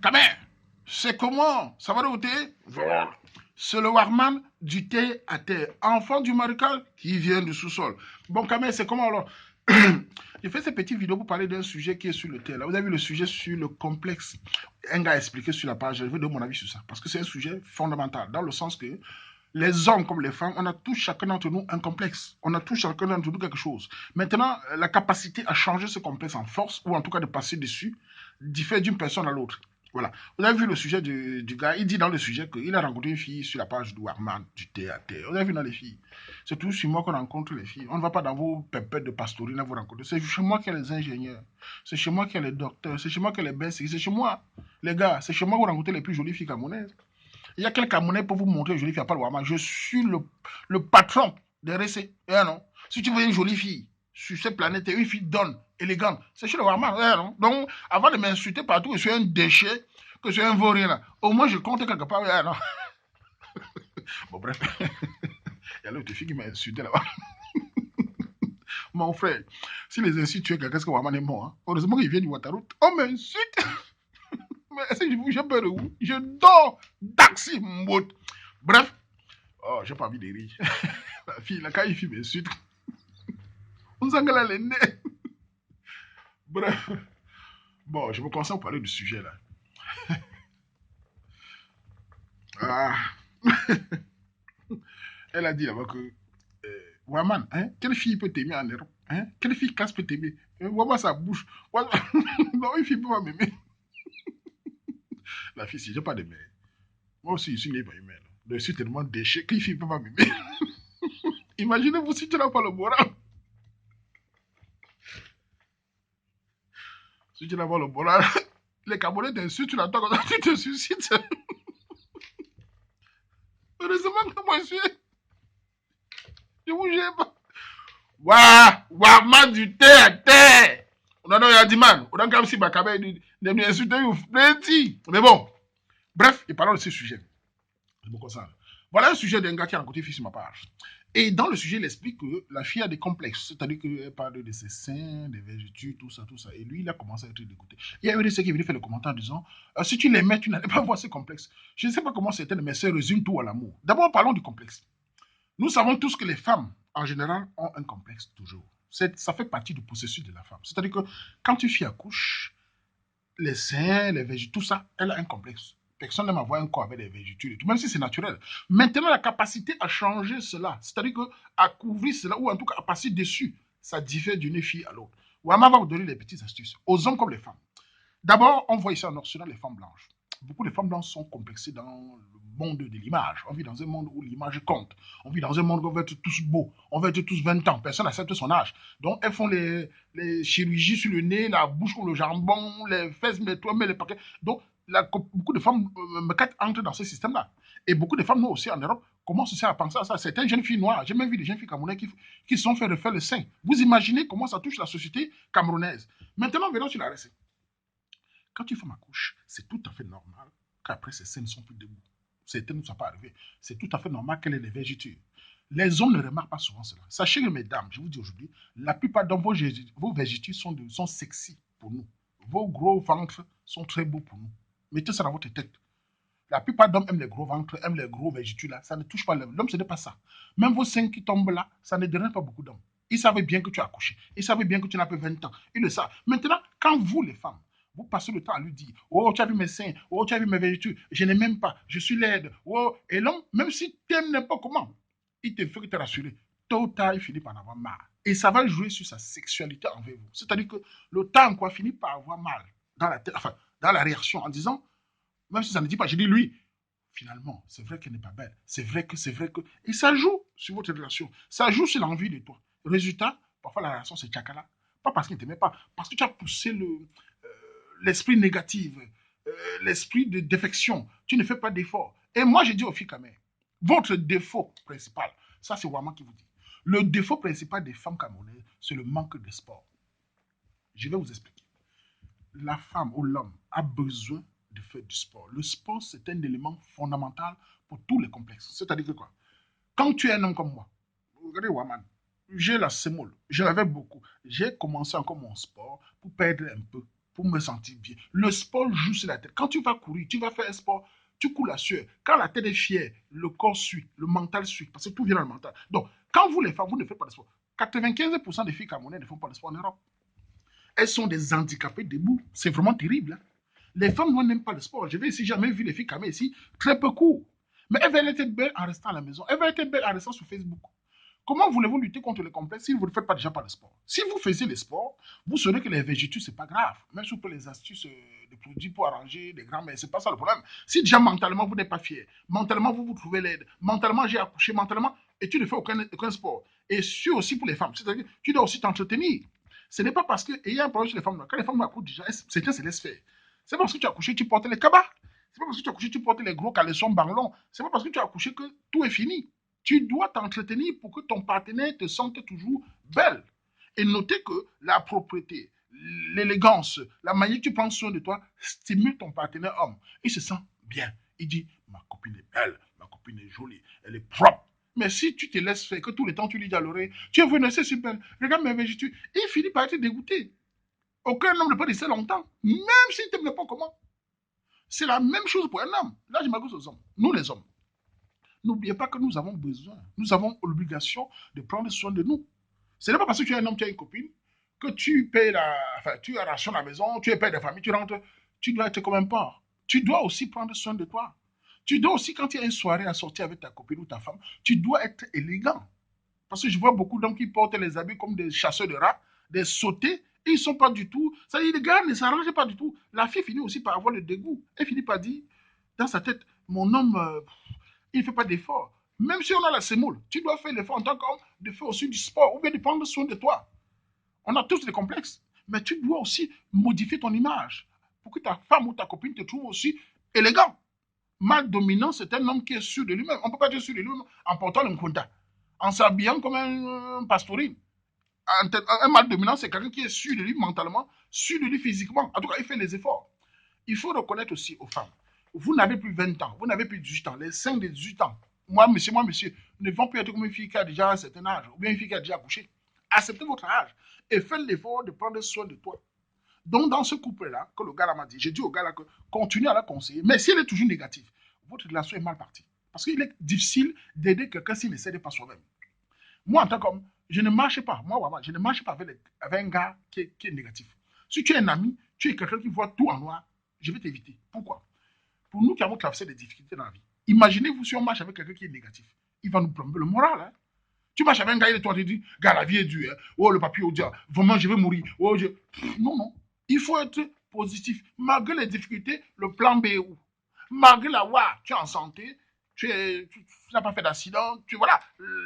Kamer, c'est comment? Ça va de côté? C'est le Warman du thé à terre, enfant du maréchal qui vient du sous-sol. Bon, Kamer, c'est comment alors? J'ai fait ces petites vidéos pour parler d'un sujet qui est sur le thé. Là, vous avez vu le sujet sur le complexe. Un gars a expliqué sur la page. Je vais donner mon avis sur ça. Parce que c'est un sujet fondamental. Dans le sens que les hommes comme les femmes, on a tous chacun d'entre nous un complexe. On a tous chacun d'entre nous quelque chose. Maintenant, la capacité à changer ce complexe en force, ou en tout cas de passer dessus, diffère d'une personne à l'autre. Voilà. Vous avez vu le sujet du gars, il dit dans le sujet qu'il a rencontré une fille sur la page du Warman, du théâtre. Vous avez vu dans les filles. C'est toujours sur moi qu'on rencontre les filles. On ne va pas dans vos pépettes de pastorine à vous rencontrer. C'est chez moi qu'il y a les ingénieurs. C'est chez moi qu'il y a les docteurs. C'est chez moi qu'il y a les baisses. C'est chez moi. Les gars, c'est chez moi que vous rencontrez les plus jolies filles camerounaises. Il y a quelques Camerounais pour vous montrer une jolie fille à pas le Warman. Je suis le patron des récits. Non. Si tu veux une jolie fille sur cette planète, une fille donne, élégante, c'est chez le Warman. Non. Donc, avant de m'insulter partout, que je suis un déchet, que je suis un vaurien, là, au moins je compte quelque part. Non. Bon, bref. Il y a l'autre fille qui m'a insulté là-bas. Mon frère, si les insultes tuent quelqu'un, c'est que Warman est mort. Hein. Heureusement qu'il vient du Waterloo. On m'insulte. Mais est-ce que j'ai peur de où? Je dors d'axi, mot. Bref. Oh, j'ai pas envie de rire. La fille, là, quand il filme m'insulte, on s'engueule les nez. Bref. Bon, je me concentre pour parler du sujet là. Ah. Elle a dit là-bas que Waman, hein, quelle fille peut t'aimer en Europe? Hein? Quelle fille classe peut t'aimer? Vois-moi sa bouche. Non, une fille peut pas m'aimer. La fille, si j'ai pas de mère. Moi aussi, je suis né par une mère. Je suis tellement déchet qu'une fille peut pas m'aimer. Imaginez-vous si tu n'as pas le moral. Si tu n'as pas le moral, les Camerounais t'insultent, tu l'attends comme ça, tu te suicides. Heureusement que moi je vous gère pas. Waouh, du thé à terre. On a dit, Yadiman, on a quand même si Bakabe nous insulter, mais bon. Bref, et parlons de ce sujet. Voilà un sujet d'un gars qui a rencontré une fille sur ma page. Et dans le sujet, il explique que la fille a des complexes. C'est-à-dire qu'elle parle de ses seins, des vertus, tout ça, tout ça. Et lui, il a commencé à être dégoûté. Il y a eu des qui est venu faire le commentaire en disant si tu l'aimais, tu n'allais pas voir ces complexes. Je ne sais pas comment certaines de mes sœurs résument tout à l'amour. D'abord, parlons du complexe. Nous savons tous que les femmes, en général, ont un complexe toujours. Ça fait partie du processus de la femme. C'est-à-dire que quand une fille accouche, les seins, les vertus, tout ça, elle a un complexe. Personne n'aime avoir un corps avec des vergetures, même si c'est naturel. Maintenant, la capacité à changer cela, c'est-à-dire à couvrir cela, ou en tout cas à passer dessus, ça diffère d'une fille à l'autre. Wama va vous donner les petites astuces, aux hommes comme les femmes. D'abord, on voit ici en Occident les femmes blanches. Beaucoup de femmes blanches sont complexées dans le monde de l'image. On vit dans un monde où l'image compte. On vit dans un monde où on veut être tous beaux. On veut être tous 20 ans. Personne n'accepte son âge. Donc, elles font les chirurgies sur le nez, la bouche pour le jambon, les fesses, mais toi, mais les paquets. Donc, beaucoup de femmes entrent dans ce système-là. Et beaucoup de femmes, nous aussi, en Europe, commencent à penser à ça. Certaines jeunes filles noires, j'ai même vu des jeunes filles camerounaises qui se sont fait refaire le sein. Vous imaginez comment ça touche la société camerounaise. Maintenant, venons sur la recette. Quand une femme accouche, c'est tout à fait normal qu'après ses seins ne sont plus debout. Certaines ne sont pas arrivées. C'est tout à fait normal qu'elle ait des vergetures. Les hommes ne remarquent pas souvent cela. Sachez que, mesdames, je vous dis aujourd'hui, la plupart de vos vergetures sont sexy pour nous. Vos gros ventres sont très beaux pour nous. Mettez ça dans votre tête. La plupart d'hommes aiment les gros ventres, aiment les gros vergetures là. Ça ne touche pas l'homme. L'homme, ce n'est pas ça. Même vos seins qui tombent là, ça ne dérange pas beaucoup d'hommes. Ils savent bien que tu as accouché. Ils savent bien que tu n'as pas 20 ans. Ils le savent. Maintenant, quand vous, les femmes, vous passez le temps à lui dire oh, tu as vu mes seins, oh, tu as vu mes vergetures, je n'ai même pas, je suis laide. Oh. Et l'homme, même si tu aimes n'importe comment, il te fait te rassurer. Tôt ou tard, il finit par en avoir marre. Et ça va jouer sur sa sexualité envers vous. C'est-à-dire que le temps, quoi, finit par avoir mal dans la tête, enfin, dans la réaction en disant même si ça ne dit pas, je dis lui, finalement, c'est vrai qu'elle n'est pas belle. C'est vrai que. Et ça joue sur votre relation. Ça joue sur l'envie de toi. Résultat, parfois la relation c'est tchakala. Pas parce qu'il ne t'aimait pas, parce que tu as poussé l'esprit négatif, l'esprit de défection. Tu ne fais pas d'effort. Et moi, je dis aux filles quand même, votre défaut principal, ça c'est Wama qui vous dit. Le défaut principal des femmes camerounaises, c'est le manque de sport. Je vais vous expliquer. La femme ou l'homme a besoin de faire du sport. Le sport, c'est un élément fondamental pour tous les complexes. C'est-à-dire que quoi? Quand tu es un homme comme moi, regardez Waman, j'ai la sémole, j'en avais beaucoup. J'ai commencé encore mon sport pour perdre un peu pour me sentir bien. Le sport joue sur la tête. Quand tu vas courir, tu vas faire un sport, tu coules la sueur. Quand la tête est fière, le corps suit, le mental suit, parce que tout vient dans le mental. Donc, quand vous les femmes, vous ne faites pas de sport. 95% des filles camerounaises ne font pas de sport en Europe. Elles sont des handicapées debout. C'est vraiment terrible. Hein? Les femmes n'aiment pas le sport. Je vais ici, jamais vu les filles camerounaises ici, très peu court. Mais elles veulent être belles en restant à la maison. Elles veulent être belles en restant sur Facebook. Comment voulez-vous lutter contre les complexes si vous ne faites pas déjà pas de sport? Si vous faisiez le sport, vous saurez que les végétus, ce n'est pas grave. Même si vous pouvez les astuces, des produits pour arranger, des grands, mais ce n'est pas ça le problème. Si déjà mentalement, vous n'êtes pas fier, mentalement, vous vous trouvez laide, mentalement, j'ai accouché, mentalement, et tu ne fais aucun sport. Et c'est aussi pour les femmes. C'est-à-dire que tu dois aussi t'entretenir. Ce n'est pas parce qu'il y a un problème chez les femmes. Quand les femmes accouchent déjà, certains se laissent faire. C'est parce que tu as accouché, tu portes les cabas. C'est pas parce que tu as accouché, tu portes les gros caleçons banlons. C'est pas parce que tu as accouché que tout est fini. Tu dois t'entretenir pour que ton partenaire te sente toujours belle. Et notez que la propreté, l'élégance, la manière que tu prends soin de toi stimule ton partenaire homme. Il se sent bien. Il dit, ma copine est belle, ma copine est jolie, elle est propre. Mais si tu te laisses faire, que tout le temps tu lui dis à l'oreille, tu es venu, c'est super, regarde mes végétus, il finit par être dégoûté. Aucun homme ne peut rester longtemps, même s'il ne t'aime pas comment. C'est la même chose pour un homme. Là, je m'adresse aux hommes. Nous, les hommes. N'oubliez pas que nous avons besoin, nous avons l'obligation de prendre soin de nous. Ce n'est pas parce que tu es un homme, tu as une copine, que tu payes tu rations la maison, tu es père de famille, tu rentres, tu dois être comme un porc. Tu dois aussi prendre soin de toi. Tu dois aussi, quand tu as une soirée à sortir avec ta copine ou ta femme, tu dois être élégant. Parce que je vois beaucoup d'hommes qui portent les habits comme des chasseurs de rats, des sautés, et ils ne sont pas du tout. Ça dit, les gars ne s'arrangent pas du tout. La fille finit aussi par avoir le dégoût. Elle finit par dire, dans sa tête, mon homme, il ne fait pas d'effort. Même si on a la sémoule, tu dois faire l'effort en tant qu'homme de faire aussi du sport ou bien de prendre soin de toi. On a tous des complexes, mais tu dois aussi modifier ton image pour que ta femme ou ta copine te trouve aussi élégant. Mal dominant, c'est un homme qui est sûr de lui-même. On ne peut pas être sûr de lui-même en portant le mkonta, en s'habillant comme un pastorine. Un mal dominant, c'est quelqu'un qui est sûr de lui mentalement, sûr de lui physiquement. En tout cas, il fait les efforts. Il faut reconnaître aussi aux femmes. Vous n'avez plus 20 ans, vous n'avez plus 18 ans. Les 5 de 18 ans, moi, monsieur, ne vont plus être comme une fille qui a déjà un certain âge, ou bien une fille qui a déjà accouché. Acceptez votre âge et faites l'effort de prendre soin de toi. Donc, dans ce couple-là, que le gars m'a dit, j'ai dit au gars-là que continue à la conseiller, mais si elle est toujours négative, votre relation est mal partie. Parce qu'il est difficile d'aider quelqu'un s'il ne s'aide pas soi-même. Moi, en tant qu'homme, je ne marche pas. Moi, je ne marche pas avec un gars qui est négatif. Si tu es un ami, tu es quelqu'un qui voit tout en noir, je vais t'éviter. Pourquoi? Pour nous qui avons traversé des difficultés dans la vie, imaginez-vous si on marche avec quelqu'un qui est négatif. Il va nous plomber le moral. Hein? Tu marches avec un gars, il est toi, tu dis, gars, la vie est dure. Hein? Oh, le papier, oh, vraiment, je vais mourir. Oh, non, non. Il faut être positif. Malgré les difficultés, le plan B est où? Malgré la voix, tu es en santé, tu n'as pas fait d'accident, voilà,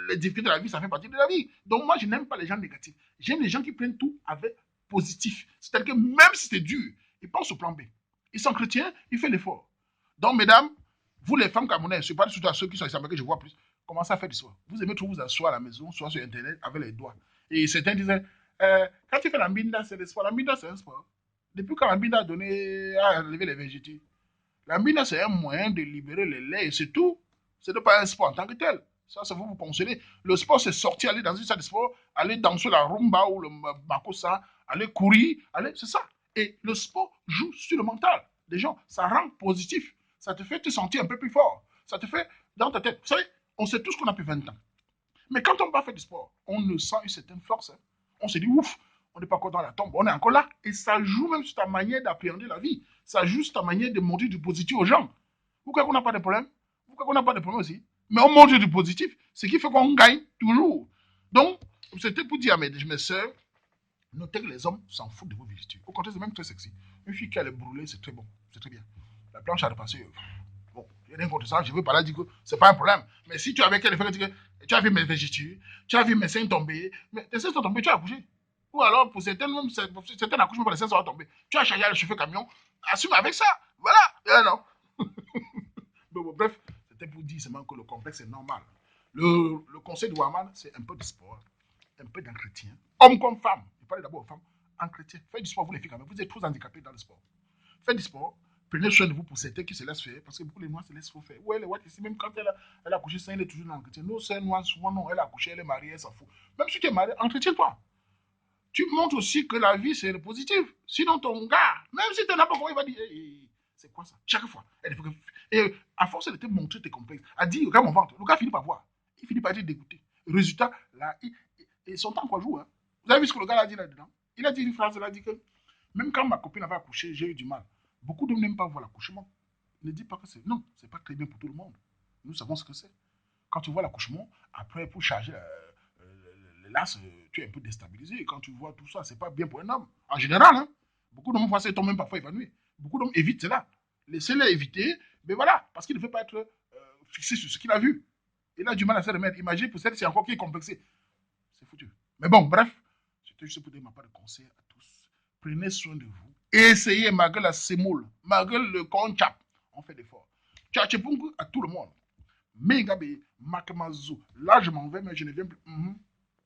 les difficultés de la vie, ça fait partie de la vie. Donc moi, je n'aime pas les gens négatifs. J'aime les gens qui prennent tout avec positif. C'est-à-dire que même si c'est dur, ils pensent au plan B. Ils s'entretiennent, ils font l'effort. Donc, mesdames, vous les femmes camerounaises, je parle surtout à ceux qui sont ici, que je vois plus, commencez à faire du sport. Vous aimez trop vous asseoir à la maison, soit sur Internet, avec les doigts. Et certains disaient, quand tu fais la mbinda, c'est le sport. La mbinda, c'est un sport. Depuis quand la mbinda a donné à enlever les végétaux, la mbinda, c'est un moyen de libérer les laits, et c'est tout. Ce n'est pas un sport en tant que tel. Ça vous consoler. Le sport, c'est sortir, aller dans une salle de sport, aller danser la rumba ou le makossa, aller courir, c'est ça. Et le sport joue sur le mental des gens. Ça rend positif. Ça te fait te sentir un peu plus fort. Ça te fait dans ta tête. Vous savez, on sait tous qu'on a plus 20 ans. Mais quand on va faire du sport, on ne sent une certaine force. Hein. On se dit, ouf, on n'est pas encore dans la tombe, on est encore là. Et ça joue même sur ta manière d'appréhender la vie. Ça joue sur ta manière de montrer du positif aux gens. Vous croyez qu'on n'a pas de problème? Vous croyez qu'on n'a pas de problème aussi? Mais on montre du positif, ce qui fait qu'on gagne toujours. Donc, c'était pour dire à mes soeurs, notez que les hommes s'en foutent de vos virtudes. Au contraire, c'est même très sexy. Une fille qui a les brûlés, c'est très bon. C'est très bien. La planche à repasser, bon, il y a rien contre ça. Je veux pas là dire que c'est pas un problème. Mais si tu avais quelqu'un qui dit que tu as vu mes végétudes, tu as vu mes seins tomber, mais tes seins sont tombés, tu as accouché. Ou alors, pour certains, même, certains accouchements, les seins sont tombés. Tu as chargé le chauffeur camion, assume avec ça. Voilà. Non. Bon, bref, c'était pour dire seulement que le complexe est normal. Le conseil de Waman, c'est un peu de sport, un peu d'entretien. Homme comme femme, je parle d'abord aux femmes, entretien. Faites du sport, vous les filles quand même. Vous êtes trop handicapés dans le sport. Faites du sport. Prenez soin de vous pour certains qui se laissent faire, parce que beaucoup de noirs se laissent faire. Ouais, les Whites ici, même quand elle a accouché, elle est toujours dans l'entretien. Nos sœurs noires, souvent non, elle a accouché, elle est mariée, elle s'en fout. Même si tu es marié, entretiens-toi. tu montres aussi que la vie, c'est le positif. Sinon, ton gars, même si tu n'as pas compris, il va dire, c'est quoi ça? Chaque fois. Et à force de te montrer tes complexes, à dire, regarde mon ventre, le gars finit par voir. Il finit par être dégoûté. Résultat, là, son temps quoi joue. Hein. Vous avez vu ce que le gars a dit là-dedans? Il a dit une phrase, il a dit que même quand ma copine avait accouché, j'ai eu du mal. Beaucoup d'hommes n'aiment pas voir l'accouchement. Ne dis pas que c'est... Non, c'est pas très bien pour tout le monde. Nous savons ce que c'est. Quand tu vois l'accouchement, après, pour charger les laces, tu es un peu déstabilisé. Et quand tu vois tout ça, c'est pas bien pour un homme. En général, hein, beaucoup d'hommes voient ça et tombent même parfois évanouis. Beaucoup d'hommes évitent cela. Laissez-les éviter, mais voilà, parce qu'il ne veut pas être fixé sur ce qu'il a vu. Il a du mal à se remettre. Imagine, pour celle, c'est encore qui est complexé. C'est foutu. Mais bon, bref, c'était juste pour donner ma part de conseil à tous. Prenez soin de vous. Essayez, malgré la sémoule, malgré le conchap, on fait d'efforts. Tchatchepungu à tout le monde. Megabe, Makamazu. Là, je m'en vais, mais je ne viens plus.